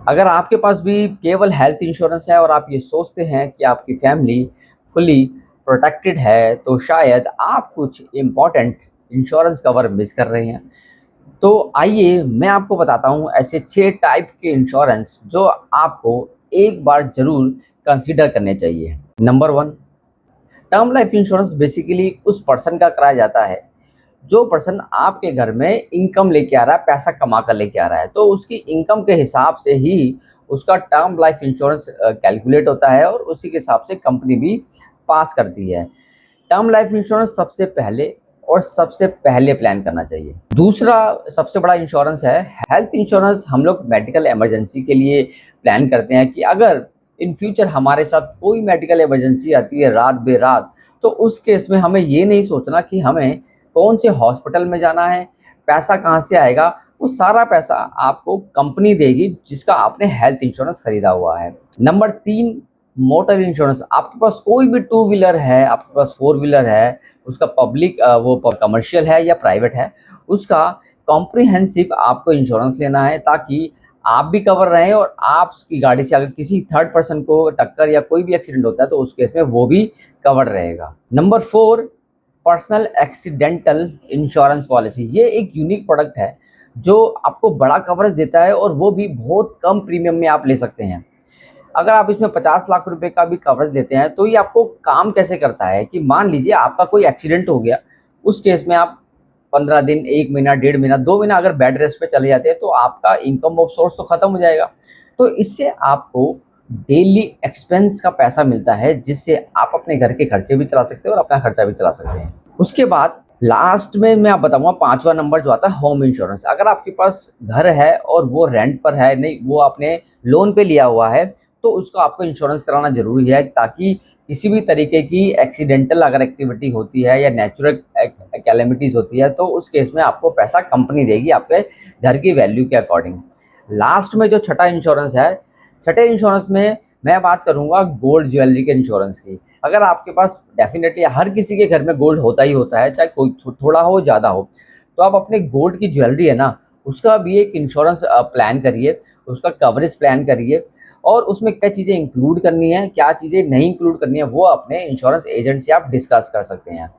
अगर आपके पास भी केवल हेल्थ इंश्योरेंस है और आप ये सोचते हैं कि आपकी फैमिली फुली प्रोटेक्टेड है, तो शायद आप कुछ इम्पोर्टेंट इंश्योरेंस कवर मिस कर रहे हैं। तो आइए मैं आपको बताता हूँ ऐसे 6 टाइप के इंश्योरेंस जो आपको एक बार ज़रूर कंसीडर करने चाहिए। Number 1, term life insurance basically उस पर्सन का कराया जाता है जो पर्सन आपके घर में इनकम लेके आ रहा है, पैसा कमा कर लेके आ रहा है, तो उसकी इनकम के हिसाब से ही उसका टर्म लाइफ इंश्योरेंस कैलकुलेट होता है और उसी के हिसाब से कंपनी भी पास करती है। टर्म लाइफ इंश्योरेंस सबसे पहले प्लान करना चाहिए। दूसरा सबसे बड़ा इंश्योरेंस है हेल्थ इंश्योरेंस। हम लोग मेडिकल इमरजेंसी के लिए प्लान करते हैं कि अगर इन फ्यूचर हमारे साथ कोई मेडिकल इमरजेंसी आती है रात बेरात, तो उस केस में हमें ये नहीं सोचना कि हमें कौन से हॉस्पिटल में जाना है, पैसा कहाँ से आएगा। वो सारा पैसा आपको कंपनी देगी जिसका आपने हेल्थ इंश्योरेंस खरीदा हुआ है। Number 3, motor insurance. आपके पास कोई भी टू व्हीलर है, आपके पास फोर व्हीलर है, उसका पब्लिक वो कमर्शियल है या प्राइवेट है, उसका कॉम्प्रिहेंसिव आपको इंश्योरेंस लेना है ताकि आप भी कवर रहें और आपकी गाड़ी से अगर किसी थर्ड पर्सन को टक्कर या कोई भी एक्सीडेंट होता है तो उस केस में वो भी कवर रहेगा। Number 4, personal accidental insurance policy. ये एक यूनिक प्रोडक्ट है जो आपको बड़ा कवरेज देता है और वो भी बहुत कम प्रीमियम में आप ले सकते हैं। अगर आप इसमें 50 लाख रुपए का भी कवरेज लेते हैं तो ये आपको काम कैसे करता है कि मान लीजिए आपका कोई एक्सीडेंट हो गया, उस केस में आप 15 दिन, 1 महीना, डेढ़ महीना, 2 महीना अगर बेड रेस्ट पे चले जाते हैं तो आपका इनकम ऑफ सोर्स तो खत्म हो जाएगा। तो इससे आपको डेली एक्सपेंस का पैसा मिलता है जिससे आप अपने घर के खर्चे भी चला सकते हैं और अपना खर्चा भी चला सकते हैं। उसके बाद लास्ट में मैं आप बताऊंगा 5वां नंबर जो आता है होम इंश्योरेंस। अगर आपके पास घर है और वो रेंट पर है, नहीं वो आपने लोन पे लिया हुआ है, तो उसको आपको इंश्योरेंस कराना ज़रूरी है ताकि किसी भी तरीके की एक्सीडेंटल अगर एक्टिविटी होती है या नेचुरल कैलेमिटीज़ होती है तो उस केस में आपको पैसा कंपनी देगी आपके घर की वैल्यू के अकॉर्डिंग। लास्ट में जो छठा इंश्योरेंस है, छठे इंश्योरेंस में मैं बात करूंगा गोल्ड ज्वेलरी के इंश्योरेंस की। अगर आपके पास डेफिनेटली हर किसी के घर में गोल्ड होता ही होता है, चाहे कोई थोड़ा हो ज़्यादा हो, तो आप अपने गोल्ड की ज्वेलरी है ना, उसका भी एक इंश्योरेंस प्लान करिए, उसका कवरेज प्लान करिए और उसमें क्या चीज़ें इंक्लूड करनी है, क्या चीज़ें नहीं इंक्लूड करनी है, वो अपने इंश्योरेंस एजेंट से आप डिस्कस कर सकते हैं।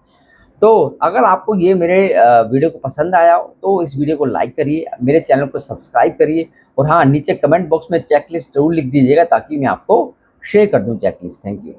तो अगर आपको ये मेरे वीडियो को पसंद आया हो तो इस वीडियो को लाइक करिए, मेरे चैनल को सब्सक्राइब करिए और हाँ, नीचे कमेंट बॉक्स में चेकलिस्ट ज़रूर लिख दीजिएगा ताकि मैं आपको शेयर कर दूँ चेकलिस्ट। Thank you.